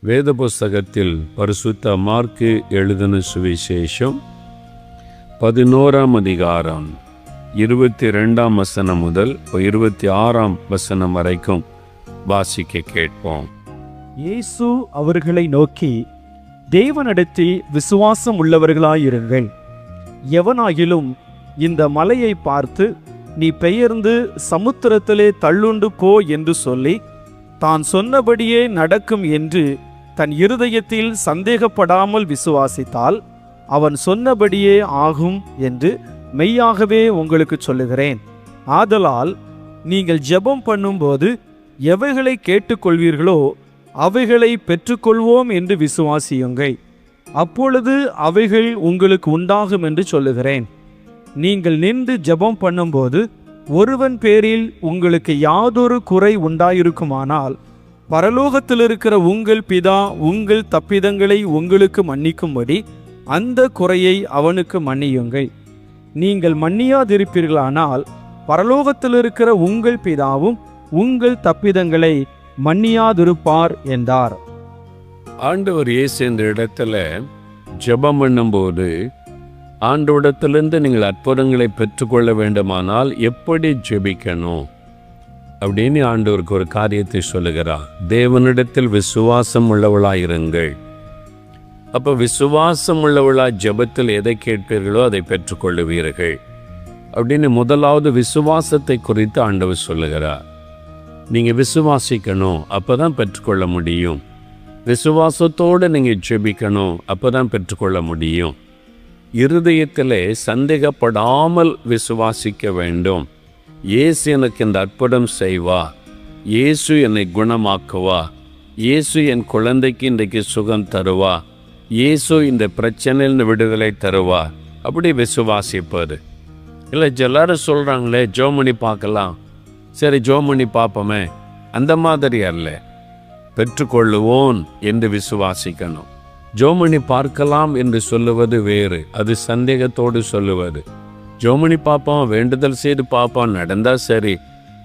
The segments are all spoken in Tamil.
வேத புஸ்தகத்தில் பரிசுத்த மார்க்கு எழுதின சுவிசேஷம் 11ஆம் அதிகாரம் 22ஆம் வசனம் முதல் 26ஆம் வசனம் வரைக்கும் வாசிக்க கேட்போம். இயேசு அவர்களை நோக்கி, தேவனிடத்தில் விசுவாசம் உள்ளவர்களாயிருங்கள். எவனாகிலும் இந்த மலையை பார்த்து, நீ பெயர்ந்து சமுத்திரத்திலே தள்ளுண்டு போ என்று சொல்லி தான் சொன்னபடியே நடக்கும் என்று தன் இருதயத்தில் சந்தேகப்படாமல் விசுவாசித்தால் அவன் சொன்னபடியே ஆகும் என்று மெய்யாகவே உங்களுக்கு சொல்லுகிறேன். ஆதலால் நீங்கள் ஜெபம் பண்ணும்போது எவைகளை கேட்டுக்கொள்வீர்களோ அவைகளை பெற்றுக்கொள்வோம் என்று விசுவாசியுங்கள். அப்பொழுது அவைகள் உங்களுக்கு உண்டாகும் என்று சொல்லுகிறேன். நீங்கள் நின்று ஜெபம் பண்ணும்போது ஒருவன் பேரில் உங்களுக்கு யாதொரு குறை உண்டாயிருக்குமானால், பரலோகத்தில் இருக்கிற உங்கள் பிதா உங்கள் தப்பிதங்களை உங்களுக்கு மன்னிக்கும்படி அந்த குறையை அவனுக்கு மன்னியுங்கள். நீங்கள் மன்னியாதிருப்பீர்களானால் பரலோகத்தில் இருக்கிற உங்கள் பிதாவும் உங்கள் தப்பிதங்களை மன்னியாதிருப்பார் என்றார். ஆண்டவர் இயேசு இந்த இடத்துல ஜெபம் பண்ணும்போது ஆண்டவரிடத்திலிருந்து நீங்கள் அற்புதங்களை பெற்றுக்கொள்ள வேண்டுமானால் எப்படி ஜெபிக்கணும் அப்படின்னு ஆண்டவருக்கு ஒரு காரியத்தை சொல்லுகிறார். தேவனிடத்தில் விசுவாசம் உள்ளவளாயிருங்கள். அப்போ விசுவாசம் உள்ளவளா ஜெபத்தில் எதை கேட்பீர்களோ அதை பெற்றுக்கொள்ளுவீர்கள் அப்படின்னு முதலாவது விசுவாசத்தை குறித்து ஆண்டவர் சொல்லுகிறார். நீங்கள் விசுவாசிக்கணும், அப்போ தான் பெற்றுக்கொள்ள முடியும். விசுவாசத்தோடு நீங்கள் ஜெபிக்கணும், அப்போ தான் பெற்றுக்கொள்ள முடியும். இருதயத்திலே சந்தேகப்படாமல் விசுவாசிக்க வேண்டும். இயேசு எனக்கு இந்த அற்புதம் செய்வா, இயேசு என்னை குணமாக்குவா, இயேசு என் குழந்தைக்கு இன்றைக்கு சுகம் தருவா, இயேசு இந்த பிரச்சனையில் விடுதலை தருவா, அப்படி விசுவாசிப்பது இல்லை. எல்லாரும் சொல்கிறாங்களே ஜோமணி பார்க்கலாம், சரி ஜோமணி பார்ப்போமே, அந்த மாதிரி அல்ல. பெற்றுக்கொள்ளுவோன் என்று விசுவாசிக்கணும். ஜோமணி பார்க்கலாம் என்று சொல்லுவது வேறு, அது சந்தேகத்தோடு சொல்லுவது. ஜோமணி பார்ப்போம், வேண்டுதல் செய்து பார்ப்போம், நடந்தால் சரி,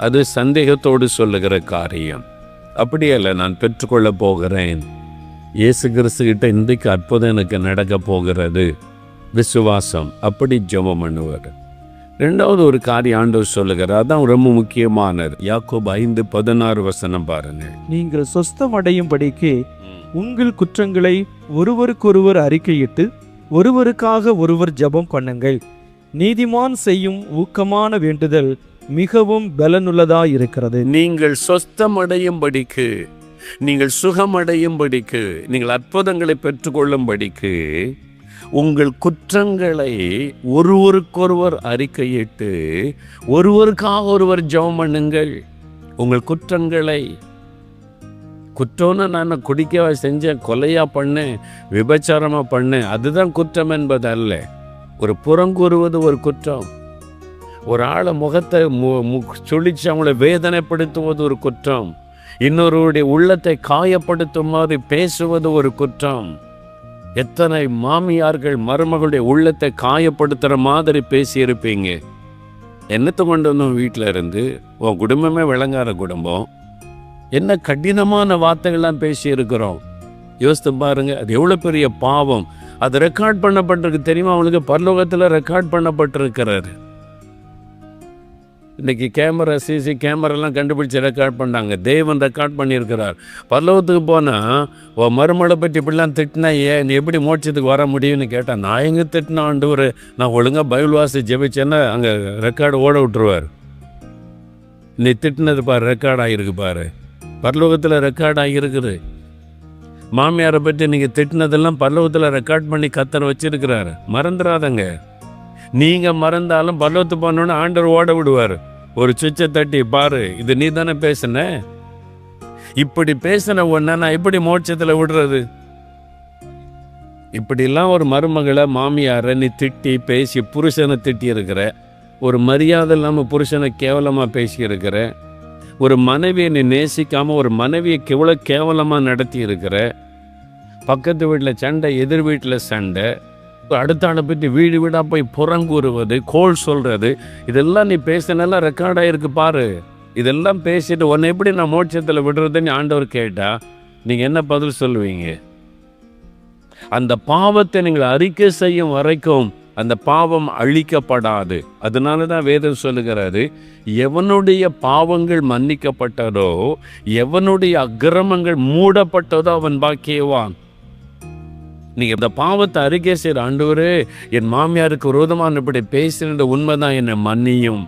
அது சந்தேகத்தோடு சொல்லுகிற காரியம். அப்படி அல்ல. நான் பெற்றுக்கொள்ள போகிறேன், இயேசு கிறிஸ்துகிட்ட இன்றைக்கு அற்புதம் எனக்கு நடக்க போகிறது, விசுவாசம். அப்படி ஜெபம் பண்ணுவார். ரெண்டாவது ஒரு காரியம் ஆண்டவர் சொல்லுகிறார், அதான் ரொம்ப முக்கியமானது. யாக்கோபு 5:16 வசனம் பாருங்க. நீங்கள் சொஸ்தமடையும்படிக்கு உங்கள் குற்றங்களை ஒருவருக்கொருவர் அறிக்கையிட்டு ஒருவருக்காக ஒருவர் ஜெபம் பண்ணுங்கள். நீதிமான் செய்யும் ஊக்கமான வேண்டுதல் மிகவும் பலனுள்ளதாயிருக்கிறது. நீங்கள் சொஸ்தமடையும்படிக்கு, நீங்கள் சுகமடையும்படிக்கு, நீங்கள் அற்புதங்களை பெற்றுக்கொள்ளும்படிக்கு உங்கள் குற்றங்களை ஒருவருக்கொருவர் அறிக்கையிட்டு ஒருவருக்காக ஒருவர் ஜெபம் பண்ணுங்கள். உங்கள் குற்றங்களை, குற்றம்னு நான் குடிக்க செஞ்சேன், கொலையா பண்ணேன், விபச்சாரமாக பண்ணேன், அதுதான் குற்றம் என்பது அல்ல. ஒரு புறங்கூறுவது ஒரு குற்றம். ஒரு ஆளை முகத்தை சுழிச்சு அவங்கள வேதனைப்படுத்துவது ஒரு குற்றம். இன்னொருடைய உள்ளத்தை காயப்படுத்தும் மாதிரி பேசுவது ஒரு குற்றம். எத்தனை மாமியார்கள் மருமகளுடைய உள்ளத்தை காயப்படுத்துகிற மாதிரி பேசியிருப்பீங்க. என்னத்தை கொண்டு வந்தோம் வீட்டில் இருந்து, உன் குடும்பமே விளங்காத குடும்பம், என்ன கடினமான வார்த்தைகள்லாம் பேசியிருக்கிறோம். யோசித்து பாருங்க, அது எவ்வளோ பெரிய பாவம். அது ரெக்கார்ட் பண்ணப்பட்டிருக்கு தெரியுமா? அவங்களுக்கு பரலோகத்தில் ரெக்கார்ட் பண்ணப்பட்டிருக்கிறாரு. இன்னைக்கு கேமரா, சிசி கேமராலாம் கண்டுபிடிச்சி ரெக்கார்ட் பண்ணாங்க. தேவன் ரெக்கார்ட் பண்ணியிருக்கிறார். பரலோகத்துக்கு போனால் ஓ மருமகளை பற்றி இப்படிலாம் திட்டினா நீ எப்படி மோட்சத்துக்கு வர முடியும்னு கேட்டால், நான் எங்கே திட்டினா ஆண்டவர், நான் ஒழுங்காக பைபிள் வாசி ஜெபிச்சேன்னா அங்கே ரெக்கார்டு ஓட விட்டுருவார். நீ திட்டினது பாரு, ரெக்கார்ட் ஆகிருக்கு பாரு, பரலோகத்தில் ரெக்கார்ட் ஆகியிருக்குது. மாமியாரை பற்றி நீங்கள் திட்டினதெல்லாம் பரலோகத்தில் ரெக்கார்ட் பண்ணி கர்த்தர் வச்சிருக்கிறாரு. மறந்துடாதங்க. நீங்கள் மறந்தாலும் பரலோகத்து பண்ணோன்னு ஆண்டவர் ஓட விடுவார். ஒரு சுவிட்சை தட்டி பாரு, இது நீ தானே பேசுன, இப்படி பேசின ஒன்றை நான் எப்படி மோட்சத்தில் விடுறது? இப்படிலாம் ஒரு மருமகளை, மாமியாரை நீ திட்டி பேசி புருஷனை திட்டி இருக்கிற, ஒரு மரியாதை இல்லாமல் புருஷனை கேவலமாக பேசியிருக்கிற, ஒரு மனைவியை நீ நேசிக்காமல் ஒரு மனைவியை எவ்வளோ கேவலமாக நடத்தி இருக்கிற, பக்கத்து வீட்டில் சண்டை, எதிர் வீட்டில் சண்டை, அடுத்த ஆளை பற்றி வீடு வீடாக போய் புறங்கூறுவது, கோல் சொல்கிறது, இதெல்லாம் நீ பேசினெல்லாம் ரெக்கார்டாகிருக்கு பாரு. இதெல்லாம் பேசிட்டு உன்னை எப்படி நான் மோட்சத்தில் விடுறதுன்னு ஆண்டவர் கேட்டா, நீங்கள் என்ன பதில் சொல்லுவீங்க? அந்த பாவத்தை நீங்கள் அறிக்கை செய்யும் வரைக்கும் அந்த பாவம் அழிக்கப்படாது. அதனால தான் வேதம் சொல்லுகிறாரு, எவனுடைய பாவங்கள் மன்னிக்கப்பட்டதோ, எவனுடைய அக்கிரமங்கள் மூடப்பட்டதோ அவன் பாக்கியவான். நீங்கள் இந்த பாவத்தை அறிக்கை செய்கிற, ஆண்டவரே என் மாமியாருக்கு விரோதமான இப்படி பேசினது உண்மைதான், என்னை மன்னியும்.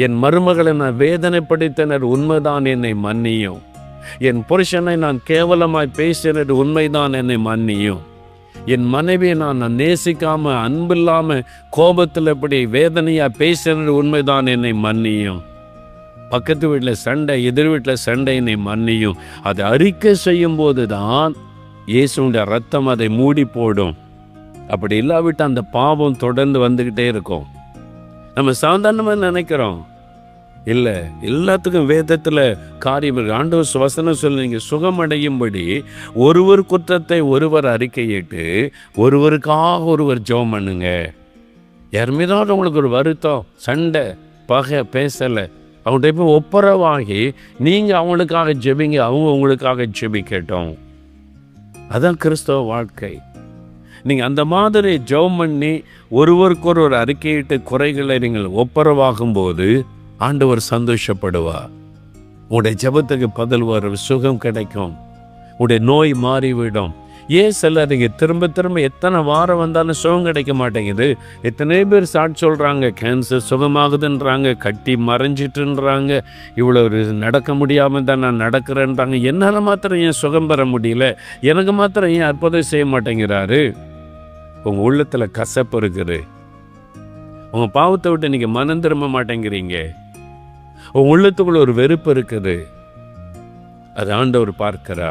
என் மருமகளை நான் வேதனைப்படுத்தினர் உண்மைதான், என்னை மன்னியும். என் புருஷனை நான் கேவலமாய் பேசினது உண்மைதான், என்னை மன்னியும். என் மனைவியை நான் நேசிக்காம அன்பில்லாம கோபத்தில் இப்படி வேதனையா பேசினது உண்மைதான், என்னை மன்னியும். பக்கத்து வீட்டில் சண்டை, எதிர் வீட்டில் சண்டை, என்னை மன்னியும். அதை அறிக்கை செய்யும் போது தான் இயேசுடைய ரத்தம் அதை மூடி போடும். அப்படி இல்லாவிட்டு அந்த பாவம் தொடர்ந்து வந்துக்கிட்டே இருக்கும். நம்ம சாதாரணமாக நினைக்கிறோம், இல்லை எல்லாத்துக்கும் வேதத்தில் காரியம் இருக்கு. ஆண்டவர் வசனம் சொல்லி நீங்கள் சுகமடையும்படி ஒருவர் குற்றத்தை ஒருவர் அறிக்கையிட்டு ஒருவருக்காக ஒருவர் ஜெபம் பண்ணுங்க. யார் மீதாவது உங்களுக்கு ஒரு வருத்தம், சண்டை, பகை, பேசலை, அவங்கள்ட்ட போய் ஒப்புரவாகி நீங்கள் அவங்களுக்காக ஜெபிங்க, அவங்க உங்களுக்காக ஜெபிக்கட்டும். அதான் கிறிஸ்தவ வாழ்க்கை. நீங்கள் அந்த மாதிரி ஜெபம் பண்ணி ஒருவருக்கொருவர் அறிக்கையிட்டு குறைகளை நீங்கள் ஒப்புரவாகும் போது ஆண்டவர் சந்தோஷப்படுவார். உங்களுடைய ஜெபத்துக்கு பதில் வரும், சுகம் கிடைக்கும், உங்களுடைய நோய் மாறிவிடும். ஏன் சிலர் நீங்கள் திரும்ப திரும்ப எத்தனை வாரம் வந்தாலும் சுகம் கிடைக்க மாட்டேங்குது? எத்தனை பேர் சாட்சி சொல்கிறாங்க, கேன்சர் சுகமாகுதுன்றாங்க, கட்டி மறைஞ்சிட்டுன்றாங்க, இவ்வளோ நடக்க முடியாமல் தான் நான் நடக்கிறேன்றாங்க. என்னால் மாத்திரம் ஏன் சுகம் பெற முடியல? எனக்கு மாத்திரம் ஏன் அற்புதம் செய்ய மாட்டேங்கிறாரு? உங்கள் உள்ளத்தில் கசப்பு இருக்குது. உங்கள் பாவத்தை விட்டு நீங்கள் மனம் திரும்ப மாட்டேங்கிறீங்க. உங்கள் உள்ளத்துக்குள்ள ஒரு வெறுப்பு இருக்குது. அது ஆண்டவர் பார்க்கிறா.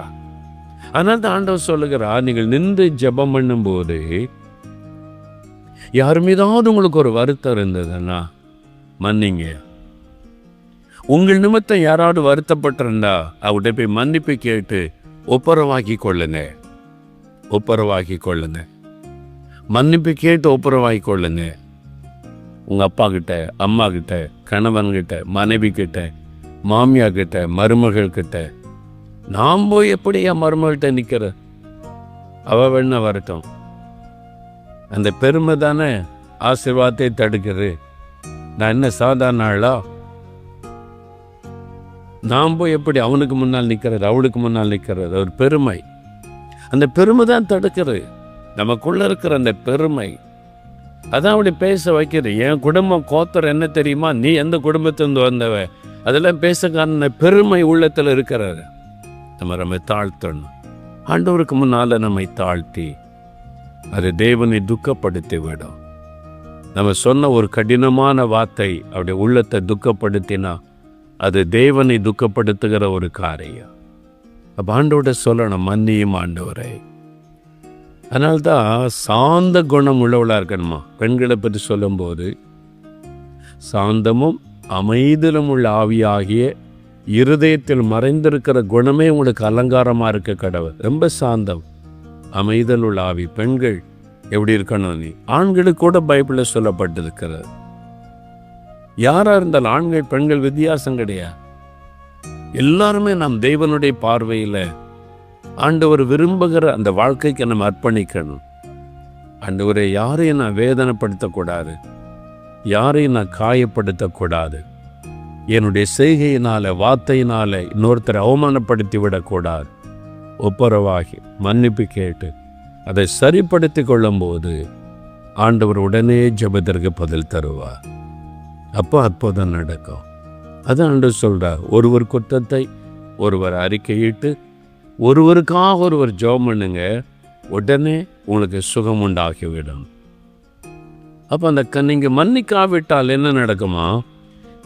அதனால தான் ஆண்டவர் சொல்லுகிறா, நீங்கள் நின்று ஜெபம் பண்ணும்போது யார் மீதாவது உங்களுக்கு ஒரு வருத்தம் இருந்ததுன்னா மன்னிங்க. உங்கள் நிமித்தம் யாராவது வருத்தப்பட்டிருந்தா அவர்கிட்ட போய் மன்னிப்பு கேட்டு ஒப்புரவாக்கி கொள்ளுங்க. ஒப்புரவாக்கி கொள்ளுங்க. மன்னிப்பு கேட்டு ஒப்புரவாக்கி கொள்ளுங்க. உங்கள் அப்பா கிட்ட, அம்மா கிட்ட, கணவன்கிட்ட, மனைவி கிட்ட, மாமியா கிட்ட, மருமகள் கிட்ட. நாம் போய் எப்படி என் மருமகிட்ட நிற்கிற? அவ வேணா வரட்டும். அந்த பெருமை தானே ஆசீர்வாதத்தை தடுக்குது. நான் என்ன சாதாரண ஆளா? நாம் போய் எப்படி அவனுக்கு முன்னால் நிற்கிறது, அவளுக்கு முன்னால் நிற்கிறது? ஒரு பெருமை. அந்த பெருமை தான் தடுக்கிறது. நமக்குள்ள இருக்கிற அந்த பெருமை அதான் அப்படி பேச வைக்கிறது. என் குடும்பம் கோத்தர் என்ன தெரியுமா, நீ எந்த குடும்பத்திலிருந்து வந்தவ, அதெல்லாம் பேச காரணம் பெருமை உள்ளத்தில் இருக்கிறது. நம்மை தாழ்த்தணும். ஆண்டவருக்கு முன்னால் நம்மை தாழ்த்தி அது தேவனை துக்கப்படுத்தி விடும். நம்ம சொன்ன ஒரு கடினமான வார்த்தை அவருடைய உள்ளத்தை துக்கப்படுத்தினா அது தேவனை துக்கப்படுத்துகிற ஒரு காரியம். அப்போ ஆண்டவரை சொல்லணும், மன்னியும் ஆண்டவரை. அதனால்தான் சாந்த குணம் உள்ளவளாக இருக்கணுமா. பெண்களை பற்றி சொல்லும்போது சாந்தமும் அமைதியிலும் உள்ள ஆவியாகிய இருதயத்தில் மறைந்திருக்கிற குணமே உங்களுக்கு அலங்காரமாக இருக்க கடவுள். ரொம்ப சாந்தம், அமைதல் உள்ள ஆவி. பெண்கள் எப்படி இருக்கணும்? நீ ஆண்களுக்கு கூட பைபிளில் சொல்லப்பட்டிருக்கிறது. யாராக இருந்தாலும் ஆண்கள் பெண்கள் வித்தியாசம் கிடையாது. எல்லாருமே நாம் தேவனுடைய பார்வையில் ஆண்டவர் விரும்புகிற அந்த வாழ்க்கைக்கு நம்ம அர்ப்பணிக்கணும். ஆண்டவரை யாரையும் நான் வேதனைப்படுத்தக்கூடாது, யாரையும் நான் காயப்படுத்தக்கூடாது, என்னுடைய செய்கையினால வார்த்தையினால இன்னொருத்தரை அவமானப்படுத்தி விடக்கூடாது. ஒப்புரவாகி மன்னிப்பு கேட்டு அதை சரிப்படுத்தி கொள்ளும் போது ஆண்டவர் உடனே ஜெபத்திற்கு பதில் தருவார். அப்போ அற்புதம் நடக்கும். அதான் ஆண்டவர் சொல்றார், ஒருவர் குற்றத்தை ஒருவர் அறிக்கையிட்டு ஒருவருக்காக ஒருவர் ஜெபம் பண்ணுங்க, உடனே உங்களுக்கு சுகம் உண்டாகிவிடும். அப்போ அந்த நீங்கள் மன்னிக்காவிட்டால் என்ன நடக்குமா?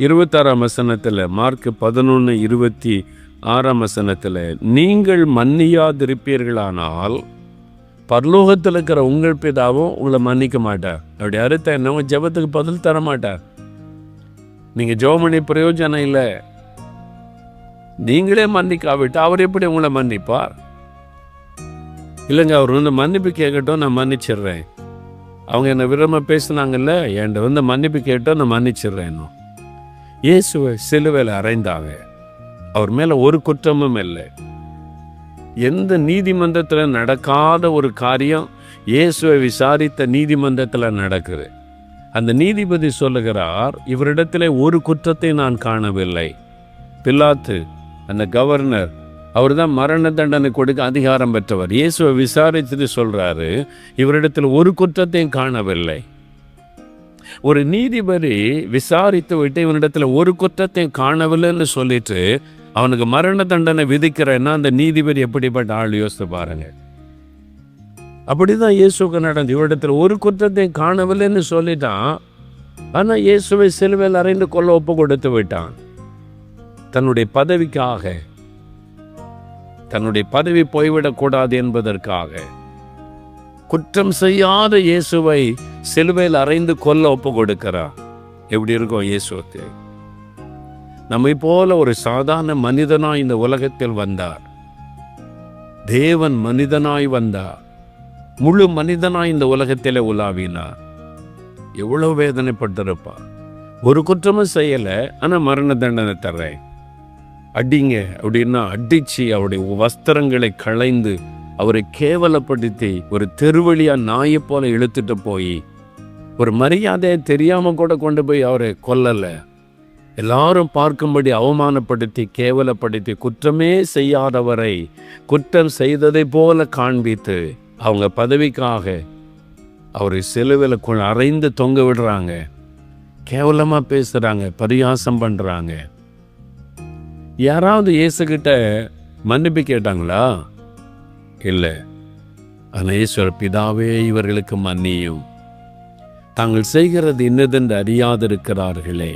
26ஆம் வசனத்தில், மார்க் 11:26ஆம் வசனத்தில், நீங்கள் மன்னியாதிருப்பீர்களானால் பரலோகத்தில் இருக்கிற உங்கள் பிதாவும் உங்களை மன்னிக்க மாட்டார். அப்படி அர்த்தம் என்ன? உங்கள் ஜெபத்துக்கு பதில் தர மாட்டார். நீங்கள் ஜெபம் பண்ணி பிரயோஜனம் இல்லை. நீங்களே மன்னிக்காவிட்டு அவர் எப்படி உங்களை மன்னிப்பார்? இல்லைங்க, அவர் மன்னிப்பு கேட்கட்டும், நான் மன்னிச்சிடுறேன். அவங்க என்னை விரும்ப பேசினாங்கல்ல, என்கிட்ட மன்னிப்பு கேட்டோம், நான் மன்னிச்சிடுறேன். இயேசுவை சிலுவையில் அறைந்தாங்க. அவர் மேலே ஒரு குற்றமும் இல்லை. எந்த நீதிமன்றத்தில் நடக்காத ஒரு காரியம் இயேசுவை விசாரித்த நீதிமன்றத்தில் நடக்குது. அந்த நீதிபதி சொல்லுகிறார், இவரிடத்தில் ஒரு குற்றத்தை நான் காணவில்லை. பிலாத்து, அந்த கவர்னர், அவர் தான் மரண தண்டனை கொடுக்க அதிகாரம் பெற்றவர். இயேசுவை விசாரிச்சுட்டு சொல்றாரு, இவரிடத்தில் ஒரு குற்றத்தையும் காணவில்லை. ஒரு நீதிபதி விசாரித்து விட்டு இவனிடத்துல ஒரு குற்றத்தையும் காணவில்லைன்னு சொல்லிட்டு அவனுக்கு மரண தண்டனை விதிக்கிறேன்னா அந்த நீதிபதி எப்படிப்பட்ட ஆள் யோசித்து பாருங்க. அப்படிதான் இயேசுக்கு நடந்து. இவரிடத்துல ஒரு குற்றத்தையும் காணவில்லைன்னு சொல்லிட்டான். ஆனா இயேசுவை சிலுவையில் அறைந்து கொல்ல ஒப்பு கொடுத்து விட்டான். தன்னுடைய பதவிக்காக, தன்னுடைய பதவி போய்விடக்கூடாது என்பதற்காக குற்றம் செய்யாத இயேசுவை சிலுவையில் அறைந்து கொல்ல ஒப்பு கொடுக்கிறார். எப்படி இருக்கும் இயேசுக்கு? நம்மை போல ஒரு சாதாரண மனிதனாய் இந்த உலகத்தில் வந்தார். தேவன் மனிதனாய் வந்தார். முழு மனிதனாய் இந்த உலகத்திலே உலாவினார். எவ்வளவு வேதனைப்பட்டிருப்பார். ஒரு குற்றமும் செய்யல, ஆனா மரண தண்டனை தர்றேன், அடிங்க அப்படின்னா அடிச்சு அவருடைய வஸ்திரங்களை களைந்து அவரை கேவலப்படுத்தி ஒரு தெருவழியா நாயை போல இழுத்துட்டு போய் ஒரு மரியாதையை தெரியாம கூட கொண்டு போய் அவரை கொல்லல. எல்லாரும் பார்க்கும்படி அவமானப்படுத்தி கேவலப்படுத்தி குற்றமே செய்யாதவரை குற்றம் செய்ததை போல காண்பித்து அவங்க பதவிக்காக அவரை சிலுவையில் அறைந்து தொங்க விடுறாங்க. கேவலமா பேசுறாங்க, பரியாசம் பண்றாங்க. யாராவது இயேசுகிட்ட மன்னிப்பு கேட்டாங்களா? இல்லை. ஆனால் ஈஸ்வர பிதாவே இவர்களுக்கு மன்னியும், தாங்கள் செய்கிறது இன்னதென்று அறியாதிருக்கிறார்களே.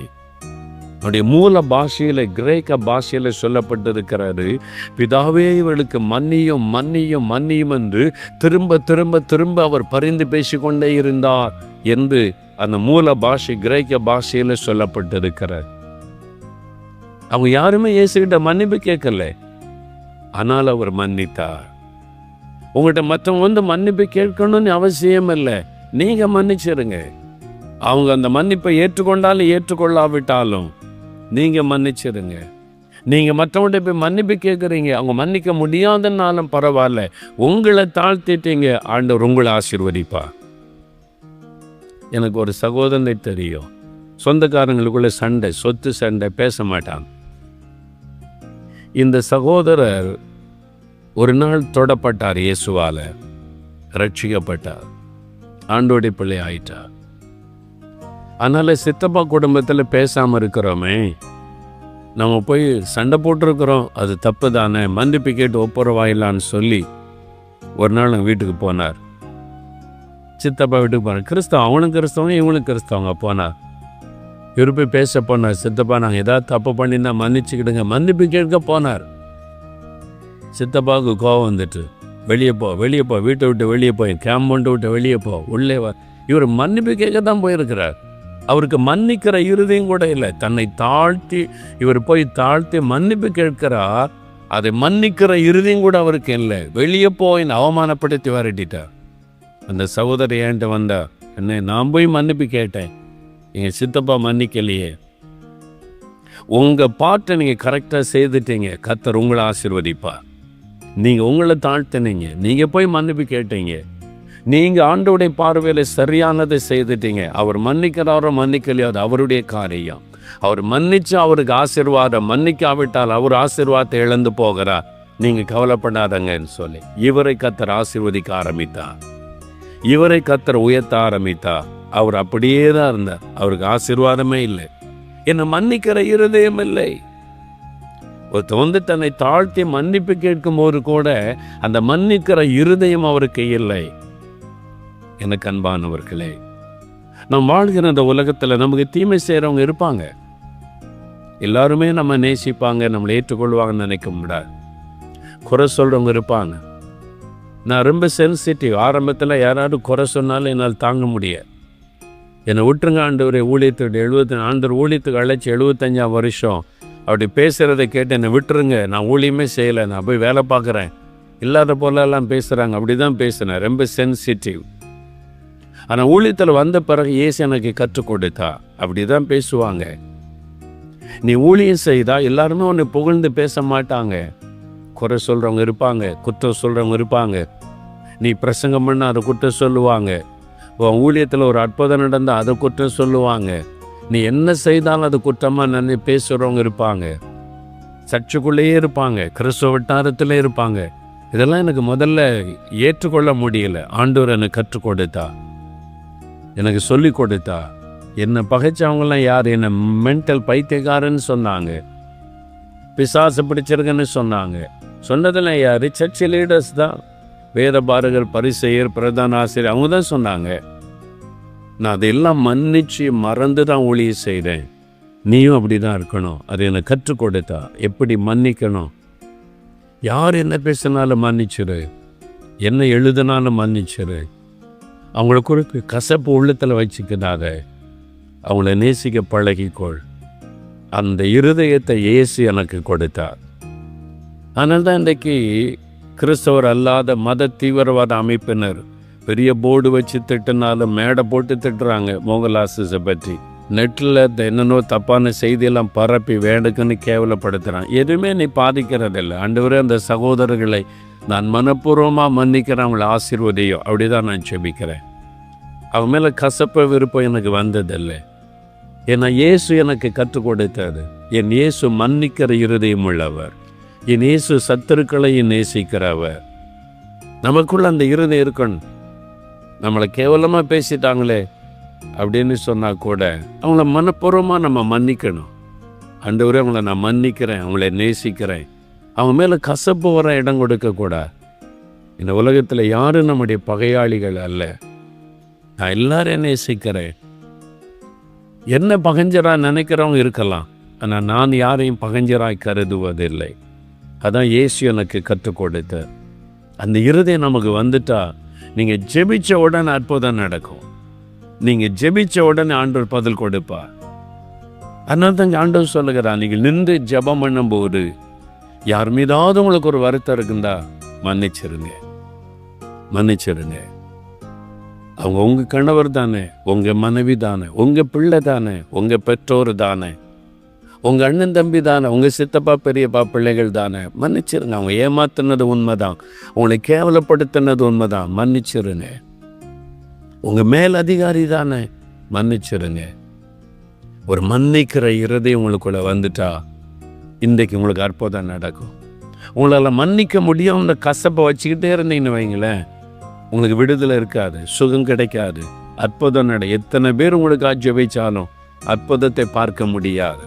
அவருடைய மூல பாஷையில, கிரேக்க பாஷையில சொல்லப்பட்டிருக்கிறது, பிதாவே இவர்களுக்கு மன்னியும் மன்னியும் மன்னியும் என்று திரும்ப திரும்ப திரும்ப அவர் பரிந்து பேசிக்கொண்டே இருந்தார் என்று அந்த மூல பாஷை கிரேக்க பாஷையில சொல்லப்பட்டிருக்கிறார். அவங்க யாருமே இயேசுகிட்ட மன்னிப்பு கேட்கல, ஆனால் அவர் மன்னித்தார். உங்கள்கிட்ட மற்றவங்க மன்னிப்பு கேட்கணும்னு அவசியம் இல்லை, நீங்க மன்னிச்சிருங்க. அவங்க அந்த மன்னிப்பை ஏற்றுக்கொண்டாலும் ஏற்றுக்கொள்ளாவிட்டாலும் நீங்க மன்னிச்சிருங்க. நீங்க மற்றவங்கள்ட்ட போய் மன்னிப்பு கேட்குறீங்க, அவங்க மன்னிக்க முடியாதனாலும் பரவாயில்ல, உங்களை தாழ்த்திட்டீங்க, ஆண்டவர் உங்களை ஆசீர்வதிப்பா. எனக்கு ஒரு சகோதரனை தெரியும், சொந்தக்காரங்களுக்குள்ள சண்டை, சொத்து சண்டை, பேச மாட்டாங்க. இந்த சகோதரர் ஒரு நாள் தொடப்பட்டார், இயேசுவால ரட்சிக்கப்பட்டார், ஆண்டோடைய பிள்ளை ஆயிட்டார். அதனால சித்தப்பா குடும்பத்தில் பேசாமல் இருக்கிறோமே, நம்ம போய் சண்டை போட்டிருக்கிறோம், அது தப்பு தானே, மன்னிப்பு கேட்டு ஒப்புரவாயில்லான்னு சொல்லி ஒரு நாள் நாங்கள் வீட்டுக்கு போனார். சித்தப்பா வீட்டுக்கு போனார். கிறிஸ்தவம், அவனும் கிறிஸ்தவங்க இவனும் கிறிஸ்தவங்க. போனார். இவர் போய் பேச போனார். சித்தப்பா நாங்கள் ஏதாவது தப்பு பண்ணியிருந்தா மன்னிச்சுக்கிடுங்க, மன்னிப்பு கேட்க போனார். சித்தப்பாவுக்கு கோவம் வந்துட்டு, வெளியே போ வெளியே போ, வீட்டை விட்டு வெளியே போய், கேம்பவுண்டை விட்டு வெளியே போ, உள்ளே வா. இவர் மன்னிப்பு கேட்க தான் போயிருக்கிறார். அவருக்கு மன்னிக்கிற இருதையும் கூட இல்லை. தன்னை தாழ்த்தி இவர் போய் தாழ்த்தி மன்னிப்பு கேட்கிறார். அதை மன்னிக்கிற இருதையும் கூட அவருக்கு இல்லை. வெளியே போய் அவமானப்படுத்தி வரட்டிட்டார். அந்த சகோதரி என்கிட்ட வந்தா, என்ன நான் போய் மன்னிப்பு கேட்டேன், எங்கள் சித்தப்பா மன்னிக்கலையே. உங்கள் பாட்டை நீங்கள் கரெக்டாக செய்துட்டீங்க, கர்த்தர் உங்களை ஆசீர்வதிப்பா. நீங்கள் உங்களை தாழ்த்தினீங்க, நீங்கள் போய் மன்னிப்பு கேட்டீங்க, நீங்கள் ஆண்டவருடைய பார்வையில் சரியானதை செய்துட்டீங்க. அவர் மன்னிக்கிறாரோ மன்னிக்கலையோ அது அவருடைய காரியம். அவர் மன்னிச்சு அவருக்கு ஆசீர்வாதம், மன்னிக்காவிட்டால் அவர் ஆசீர்வாதத்தை இழந்து போகிறார். நீங்கள் கவலைப்படாதங்கன்னு சொல்லி இவரை கர்த்தர் ஆசீர்வதிக்க ஆரம்பித்தார். இவரை கர்த்தர் உயர்த்த ஆரம்பித்தார். அவர் அப்படியே தான் இருந்தார். அவருக்கு ஆசீர்வாதமே இல்லை. என்னை மன்னிக்கிற இருதயம் இல்லை. ஒருத்தர் தன்னை தாழ்த்தி மன்னிப்பு கேட்கும் போது கூட அந்த மன்னிக்கிற இருதயம் அவருக்கு இல்லை. எனக்கு அன்பானவர்களே, நாம் வாழ்கிற இந்த உலகத்தில் நமக்கு தீமை செய்கிறவங்க இருப்பாங்க. எல்லாருமே நம்ம நேசிப்பாங்க, நம்மளை ஏற்றுக்கொள்வாங்கன்னு நினைக்க முடியாது. குறை சொல்கிறவங்க இருப்பாங்க. நான் ரொம்ப சென்சிட்டிவ். ஆரம்பத்தில் யாராவது குறை சொன்னாலும் என்னால் தாங்க முடியாது. என்னை விட்டுருங்க ஆண்டவரை, ஊழியத்துக்கு ஆண்டவர் ஊழியத்துக்கு அழைச்சி 75 வருஷம் அப்படி பேசுகிறத கேட்டு என்னை விட்டுருங்க, நான் ஊழியமே செய்யலை, நான் போய் வேலை பார்க்குறேன், இல்லாத போலெல்லாம் பேசுகிறாங்க. அப்படி தான் பேசினேன், ரொம்ப சென்சிட்டிவ். ஆனால் ஊழியத்தில் வந்த பிறகு இயேசு எனக்கு கற்றுக் கொடுத்தா. அப்படி தான் பேசுவாங்க. நீ ஊழியம் செய்தா எல்லாருமே உன்னை புகழ்ந்து பேச மாட்டாங்க. குறை சொல்கிறவங்க இருப்பாங்க, குற்றம் சொல்கிறவங்க இருப்பாங்க. நீ பிரசங்கம் பண்ண அதை குற்றம் சொல்லுவாங்க. உன் ஊழியத்தில் ஒரு அற்புதம் நடந்தால் அதை குற்றம் சொல்லுவாங்க. நீ என்ன செய்தாலும் அது குற்றமாக பேசுகிறவங்க இருப்பாங்க. சர்ச்சுக்குள்ளேயே இருப்பாங்க, கிறிஸ்துவ வட்டாரத்திலே இருப்பாங்க. இதெல்லாம் எனக்கு முதல்ல ஏற்றுக்கொள்ள முடியல. ஆண்டவர் எனக்கு கற்றுக் கொடுத்தா, எனக்கு சொல்லி கொடுத்தா. என்னை பகைச்சவங்களாம் யார்? என்னை மென்டல் பைத்தியக்காரன்னு சொன்னாங்க, பிசாசு பிடிச்சிருக்குன்னு சொன்னாங்க. சொன்னதெல்லாம் யார்? சர்ச் லீடர்ஸ் தான். வேதபாரகர், பரிசேயர், பிரதான ஆசிரியர், அவங்க தான் சொன்னாங்க. நான் அதையெல்லாம் மன்னிச்சு மறந்து தான் ஊழியம் செய்கிறேன். நீயும் அப்படி தான் இருக்கணும். அது எனக்கு கற்றுக் கொடுத்தா எப்படி மன்னிக்கணும். யார் என்ன பேசினாலும் மன்னிச்சிரு, என்ன எழுதினாலும் மன்னிச்சிரு. அவங்கள குறித்து கசப்பு உள்ளத்தில் வச்சுக்கிறாத, அவங்கள நேசிக்க பழகிக்கொள். அந்த இருதயத்தை இயேசு எனக்கு கொடுத்தார். அதனால தான் இன்றைக்கு கிறிஸ்தவர் அல்லாத மத தீவிரவாத அமைப்பினர் பெரிய போர்டு வச்சு திட்டுனாலும் மேடை போட்டு திட்டுறாங்க. மோகன்லாஸை பற்றி நெட்டில் என்னென்னோ தப்பான செய்தியெல்லாம் பரப்பி வேண்டுக்குன்னு கேவலப்படுத்துகிறான். எதுவுமே நீ பாதிக்கிறதில்லை. ஆண்டவரே, அந்த சகோதரர்களை நான் மனப்பூர்வமாக மன்னிக்கிறேன், அவங்களை ஆசீர்வதியோ, அப்படி தான் நான் செபிக்கிறேன். அவங்க மேலே கசப்ப விருப்பம் எனக்கு வந்ததில்லை. ஏன்னா இயேசு எனக்கு கற்றுக் கொடுத்தது. என் இயேசு மன்னிக்கிற இருதயம் உள்ளவர். என் இயேசு சத்துருக்களையும் நேசிக்கிறவர். நமக்குள்ள அந்த இருதயம் இருக்கணும். நம்மளை கேவலமாக பேசிட்டாங்களே அப்படின்னு சொன்னால் கூட அவங்கள மனப்பூர்வமாக நம்ம மன்னிக்கணும். ஆண்டவரே, அவங்கள நான் மன்னிக்கிறேன், அவங்கள நேசிக்கிறேன். அவங்க மேலே கசப்பு வர இடம் கொடுக்கக்கூடாது. இந்த உலகத்தில் யாரும் நம்முடைய பகையாளிகள் அல்ல. நான் எல்லாரையும் நேசிக்கிறேன். என்ன பகைஞ்சராக நினைக்கிறவங்க இருக்கலாம், ஆனால் நான் யாரையும் பகைஞ்சராய் கருதுவதில்லை. அதான் இயேசு எனக்கு கற்றுக் கொடுத்த அந்த இருதயம் நமக்கு வந்துட்டா, நீங்கள் ஜெபிச்ச உடனே அற்புதம் நடக்கும். நீங்கள் ஜெபிச்ச உடனே ஆண்டவர் பதில் கொடுப்பார். அதனால தான் ஆண்டவர் சொல்லுகிறார், நீங்கள் நின்று ஜெபம் பண்ணும்போது யார் மீதாவது உங்களுக்கு ஒரு வருத்தம் இருக்குந்தா மன்னிச்சிருங்க, மன்னிச்சிருங்க. அவங்க உங்கள் கணவர் தானே, உங்கள் மனைவி தானே, உங்கள் பிள்ளை தானே, உங்கள் பெற்றோர் தானே, உங்கள் அண்ணன் தம்பி தானே, உங்கள் சித்தப்பா பெரியப்பா பிள்ளைகள் தானே. மன்னிச்சிருங்க. அவங்க ஏமாத்தினது உண்மைதான், உங்களை கேவலப்படுத்தினது உண்மைதான், மன்னிச்சிருங்க. உங்கள் மேல் அதிகாரி தானே, மன்னிச்சிருங்க. ஒரு மன்னிக்கிற இருதயம் உங்களுக்குள்ள வந்துட்டா இன்றைக்கு உங்களுக்கு அற்புதம் நடக்கும். உங்களால் மன்னிக்க முடியும். அந்த கசப்பை வச்சுக்கிட்டே இருந்தீங்கன்னு வைங்களேன், உங்களுக்கு விடுதலை இருக்காது, சுகம் கிடைக்காது, அற்புதம் எத்தனை பேர் உங்களுக்கு ஜெபிச்சாலும் அற்புதத்தை பார்க்க முடியாது.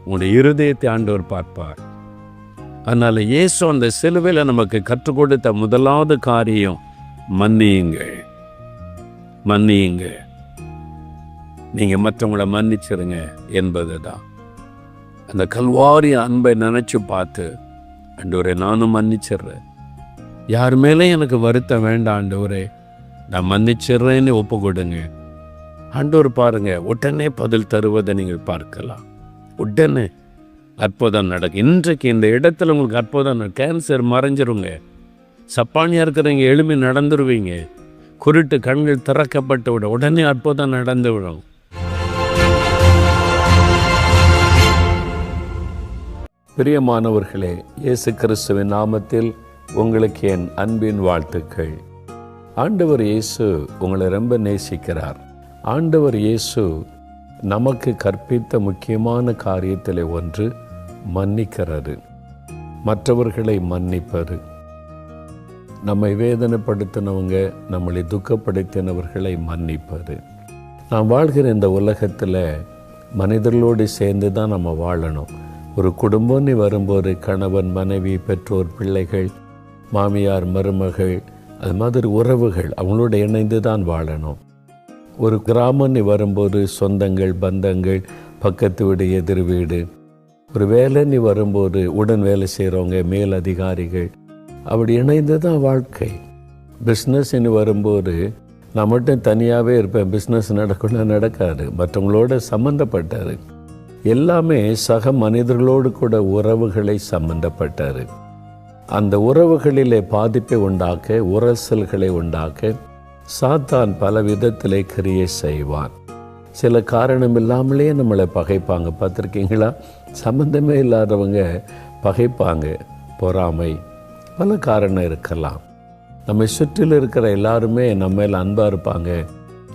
உங்களுடைய இருதயத்தை ஆண்டவர் பார்ப்பார். அதனால இயேசு அந்த சிலுவையில் நமக்கு கற்றுக் கொடுத்த முதலாவது காரியம் மன்னியுங்கள், மன்னியுங்க. நீங்க மற்றவங்களை மன்னிச்சிருங்க என்பது தான். அந்த கல்வாரி அன்பை நினைச்சு பார்த்து, ஆண்டவரே நானும் மன்னிச்சிடுறேன், யார் மேலே எனக்கு வருத்தம் வேண்டாம் ஆண்டவரே, நான் மன்னிச்சிடுறேன்னு ஒப்பு கொடுங்க. ஆண்டவர் பாருங்க, உடனே பதில் தருவதை நீங்கள் பார்க்கலாம். உடனே அற்புதம் நடக்கும். இன்றைக்கு இந்த இடத்துல உங்களுக்கு அற்புதம். கேன்சர் மறைஞ்சிருங்க, சப்பானியாக இருக்கிறவங்க எளிமை நடந்துருவீங்க, குருட்டு கண்கள் திறக்கப்பட்டு விட உடனே அற்புதம் நடந்து விடும். பிரியமானவர்களே, இயேசு கிறிஸ்துவின் நாமத்தில் உங்களுக்கு என் அன்பின் வாழ்த்துக்கள். ஆண்டவர் இயேசு உங்களை ரொம்ப நேசிக்கிறார். ஆண்டவர் இயேசு நமக்கு கற்பித்த முக்கியமான காரியத்தில் ஒன்று மன்னிக்கிறது, மற்றவர்களை மன்னிப்பது. நம்மை வேதனைப்படுத்தினவங்க, நம்மளை துக்கப்படுத்தினவர்களை மன்னிப்பது. நாம் வாழ்கிற இந்த உலகத்தில் மனிதர்களோடு சேர்ந்து தான் நம்ம வாழணும். ஒரு குடும்பம்னு வரும்போது கணவன், மனைவி, பெற்றோர், பிள்ளைகள், மாமியார், மருமகள், அது மாதிரி உறவுகள், அவங்களோட இணைந்து தான் வாழணும். ஒரு கிராமம்னு வரும்போது சொந்தங்கள், பந்தங்கள், பக்கத்து வீடு, எதிர் வீடு. ஒரு வேலைன்னு வரும்போது உடன் வேலை செய்கிறவங்க, மேல் அதிகாரிகள், அப்படி இணைந்து தான் வாழ்க்கை. பிஸ்னஸ்ன்னு வரும்போது நான் மட்டும் தனியாகவே இருப்பேன், பிஸ்னஸ் நடக்கணும் நடக்காது, மற்றவங்களோட சம்மந்தப்பட்டார். எல்லாமே சக மனிதர்களோடு கூட உறவுகளை சம்பந்தப்பட்டார். அந்த உறவுகளிலே பாதிப்பை உண்டாக்க, உரசல்களை உண்டாக்க சாத்தான் பல விதத்திலே கிரியை செய்வான். சில காரணம் இல்லாமலே நம்மளை பகைப்பாங்க. பார்த்துருக்கீங்களா? சம்பந்தமே இல்லாதவங்க பகைப்பாங்க. பொறாமை, பல காரணம் இருக்கலாம். நம்மை சுற்றில் இருக்கிற எல்லாருமே நம்ம மேல் அன்பாக இருப்பாங்க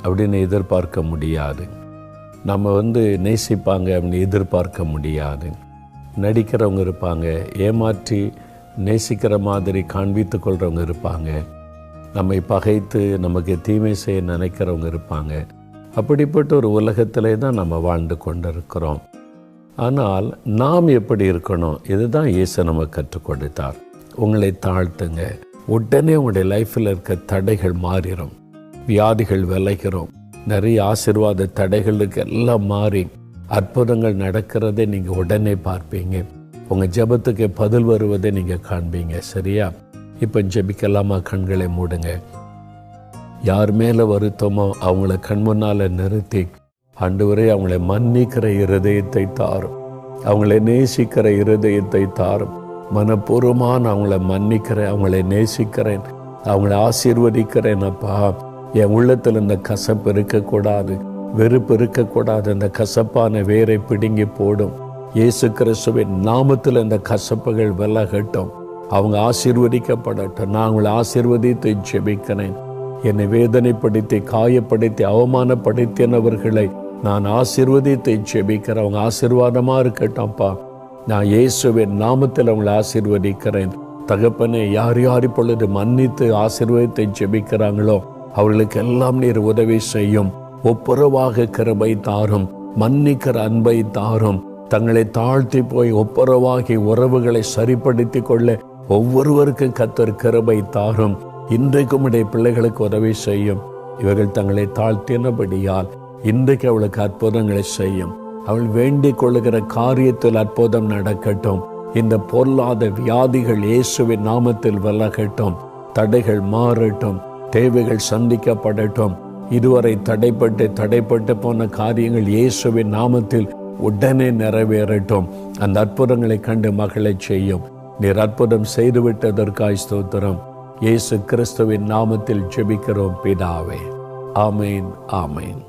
அப்படின்னு எதிர்பார்க்க முடியாது. நம்ம நேசிப்பாங்க அப்படின்னு எதிர்பார்க்க முடியாது. நடிக்கிறவங்க இருப்பாங்க, ஏமாற்றி நேசிக்கிற மாதிரி காண்பித்து கொள்கிறவங்க இருப்பாங்க, நம்மை பகைத்து நமக்கு தீமை செய்ய நினைக்கிறவங்க இருப்பாங்க. அப்படிப்பட்ட ஒரு உலகத்திலே தான் நம்ம வாழ்ந்து கொண்டிருக்கிறோம். ஆனால் நாம் எப்படி இருக்கணும்? இதுதான் இயேசு நமக்கு கற்றுக் கொடுத்தார். உங்களை தாழ்த்துங்க, உடனே உங்களுடைய லைஃப்பில் இருக்க தடைகள் மாறிடும், வியாதிகள் விளைகிறோம், நிறைய ஆசீர்வாத தடைகளுக்கு எல்லாம் மாறி அற்புதங்கள் நடக்கிறதை நீங்கள் உடனே பார்ப்பீங்க. உங்கள் ஜெபத்துக்கு பதில் வருவதை நீங்கள் காண்பீங்க. சரியா? இப்போ ஜெபிக்கலாமா? கண்களை மூடுங்க. யார் மேலே வருத்தமோ அவங்கள கண் முன்னால் நிறுத்தி, ஆண்டவரே அவங்களை மன்னிக்கிற இருதயத்தை தாரும், அவங்களை நேசிக்கிற இருதயத்தை தாரும். மனப்பூர்வமாக நான் அவங்கள மன்னிக்கிறேன், அவங்களை நேசிக்கிறேன், அவங்களை ஆசீர்வதிக்கிறேன். அப்பா, என் உள்ளத்தில் இந்த கசப்பு இருக்கக்கூடாது, வெறுப்பு இருக்கக்கூடாது. அந்த கசப்பான வேரை பிடுங்கி போடும். இயேசு கிறிஸ்துவின் நாமத்தில் இந்த கசப்புகள் விலகட்டும், அவங்க ஆசீர்வதிக்கப்படட்டும். நான் அவங்களை ஆசீர்வதித்து ஜெபிக்கிறேன். என்னை வேதனைப்படுத்தி காயப்படுத்தி அவமானப்படுத்தினவர்களை நான் ஆசீர்வதித்து ஜெபிக்கிறேன். அவங்க ஆசீர்வாதமாக இருக்கட்டும்ப்பா. நான் இயேசுவின் நாமத்தில் அவங்களை ஆசீர்வதிக்கிறேன். தகப்பனே, யார் யார் இப்பொழுது மன்னித்து ஆசீர்வதித்து ஜெபிக்கிறாங்களோ அவர்களுக்கு எல்லாம் நீர் உதவி செய்யும். ஒப்புரவாக கிருபை தாரும், மன்னிக்கிற அன்பை தாரும். தங்களை தாழ்த்தி போய் ஒப்புரவாகி உறவுகளை சரிப்படுத்தி கொள்ள ஒவ்வொருவருக்கும் கர்த்தர் கிருபை தாரும். இன்றைக்கும் உடைய பிள்ளைகளுக்கு உதவி செய்யும். இவர்கள் தங்களை தாழ்த்தினபடியால் இன்றைக்கு அவளுக்கு அற்புதங்களை செய்யும். அவள் வேண்டிக் கொள்ளுகிற காரியத்தில் அற்புதம் நடக்கட்டும். இந்த பொல்லாத வியாதிகள் இயேசுவின் நாமத்தில் விலகட்டும். தடைகள் மாறட்டும், தேவைகள் சந்திக்கப்படட்டும். இதுவரை தடைப்பட்டு போன காரியங்கள் இயேசுவின் நாமத்தில் உடனே நிறைவேறட்டும். அந்த அற்புதங்களை கண்டு மகளை செய்யும். நீர் அற்புதம் செய்துவிட்டதற்காய் ஸ்தோத்திரம். இயேசு கிறிஸ்துவின் நாமத்தில் ஜெபிக்கிறோம் பிதாவே. ஆமேன், ஆமேன்.